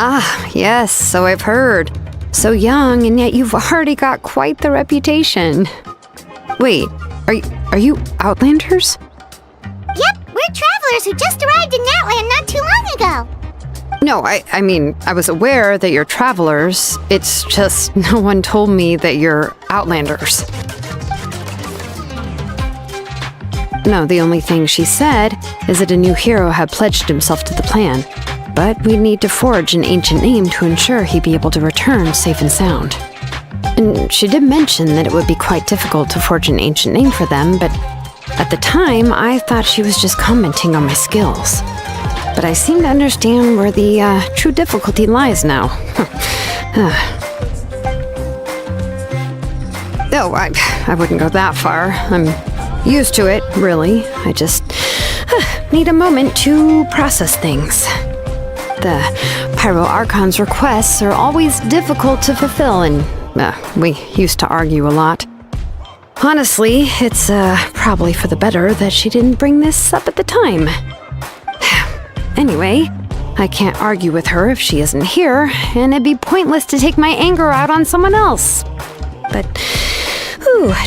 Ah, yes, so I've heard. So young, and yet you've already got quite the reputation. Wait, are you Outlanders? Yep, we're travelers who just arrived in Natlan not too long ago. No, I mean, I was aware that you're travelers. It's just no one told me that you're Outlanders. No, the only thing she said is that a new hero had pledged himself to the plan. But we'd need to forge an ancient name to ensure he'd be able to return safe and sound. And she did mention that it would be quite difficult to forge an ancient name for them, but at the time, I thought she was just commenting on my skills. But I seem to understand where the true difficulty lies now. Oh, I wouldn't go that far. I'm used to it, really. I just need a moment to process things. The Pyro Archon's requests are always difficult to fulfill, and we used to argue a lot. Honestly, it's probably for the better that she didn't bring this up at the time. Anyway, I can't argue with her if she isn't here, and it'd be pointless to take my anger out on someone else. But,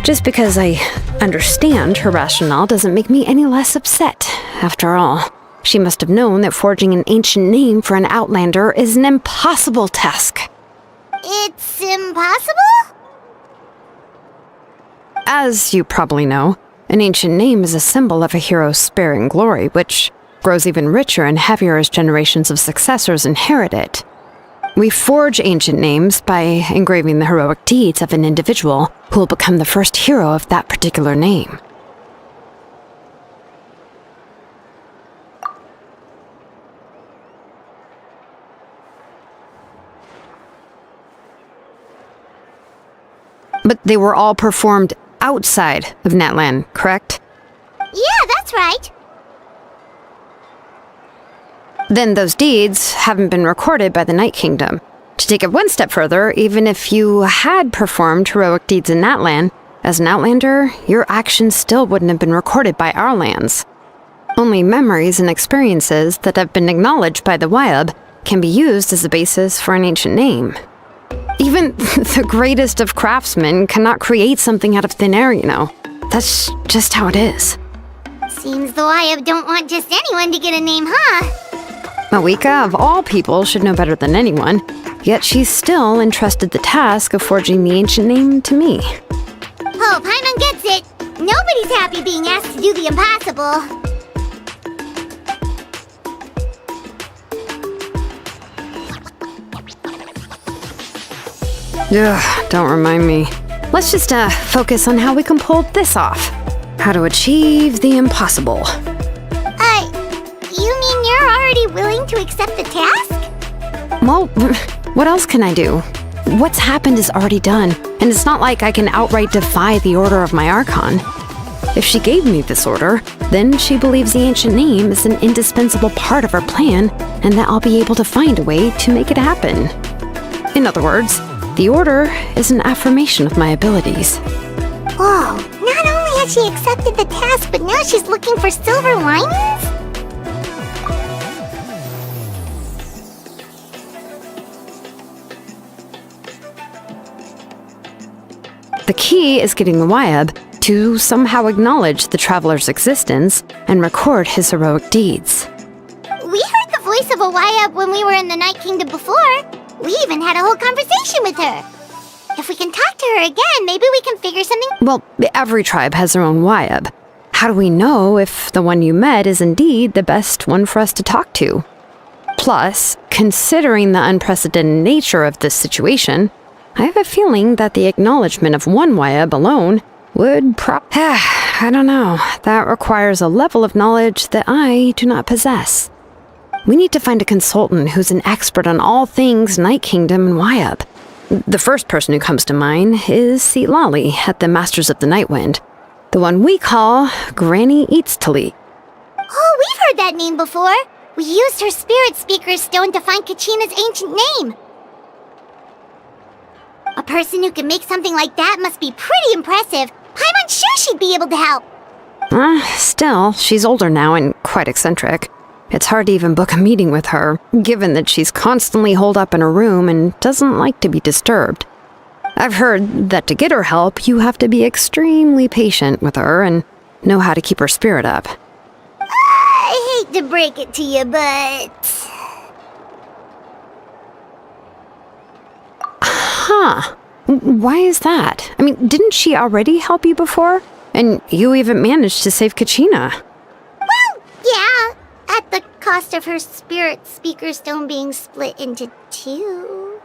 just because I understand her rationale doesn't make me any less upset. After all, she must have known that forging an ancient name for an Outlander is an impossible task. It's impossible? As you probably know, an ancient name is a symbol of a hero's sparing glory, which grows even richer and heavier as generations of successors inherit it. We forge ancient names by engraving the heroic deeds of an individual who will become the first hero of that particular name. But they were all performed outside of Natlan, correct? Yeah, that's right. Then those deeds haven't been recorded by the Night Kingdom. To take it one step further, even if you had performed heroic deeds in Natlan, as an Outlander, your actions still wouldn't have been recorded by our lands. Only memories and experiences that have been acknowledged by the Wyab can be used as a basis for an ancient name. Even the greatest of craftsmen cannot create something out of thin air, you know. That's just how it is. Seems the Wyab don't want just anyone to get a name, huh? Mawika, of all people, should know better than anyone, yet she's still entrusted the task of forging the ancient name to me. Oh, Paimon gets it. Nobody's happy being asked to do the impossible. Ugh, don't remind me. Let's just focus on how we can pull this off. How to achieve the impossible. You mean you're already willing to accept the task? Well, what else can I do? What's happened is already done, and it's not like I can outright defy the order of my Archon. If she gave me this order, then she believes the ancient name is an indispensable part of her plan, and that I'll be able to find a way to make it happen. In other words, the order is an affirmation of my abilities. Whoa, not only has she accepted the task, but now she's looking for silver linings? The key is getting the Wyab to somehow acknowledge the traveler's existence and record his heroic deeds. We heard the voice of a Wyab when we were in the Night Kingdom before. We even had a whole conversation with her. If we can talk to her again, maybe we can figure something... Well, every tribe has their own Wyab. How do we know if the one you met is indeed the best one for us to talk to? Plus, considering the unprecedented nature of this situation, I have a feeling that the acknowledgement of one Wyab alone would I don't know. That requires a level of knowledge that I do not possess. We need to find a consultant who's an expert on all things Night Kingdom and Wyab. The first person who comes to mind is Lali at the Masters of the Nightwind, the one we call Granny Eatstali. Oh, we've heard that name before. We used her Spirit Speaker's Stone to find Kachina's ancient name. A person who can make something like that must be pretty impressive. I'm unsure she'd be able to help. Still, she's older now and quite eccentric. It's hard to even book a meeting with her, given that she's constantly holed up in her room and doesn't like to be disturbed. I've heard that to get her help, you have to be extremely patient with her and know how to keep her spirit up. I hate to break it to you, but... Huh. Why is that? I mean, didn't she already help you before? And you even managed to save Kachina. Well, yeah. At the cost of her spirit speaker stone being split into two.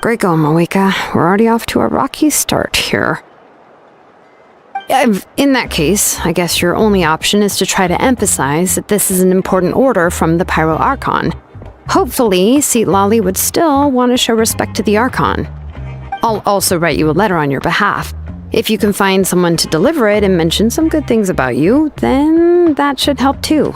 Great going, Moeka. We're already off to a rocky start here. In that case, I guess your only option is to try to emphasize that this is an important order from the Pyro Archon. Hopefully, Seat Lolly would still want to show respect to the Archon. I'll also write you a letter on your behalf. If you can find someone to deliver it and mention some good things about you, then that should help too.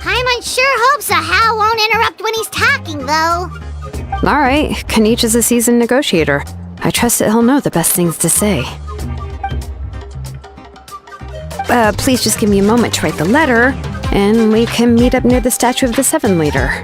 Paimon sure hopes a Hal won't interrupt when he's talking, though. Alright, Kanich is a seasoned negotiator. I trust that he'll know the best things to say. Please just give me a moment to write the letter, and we can meet up near the Statue of the Seven later.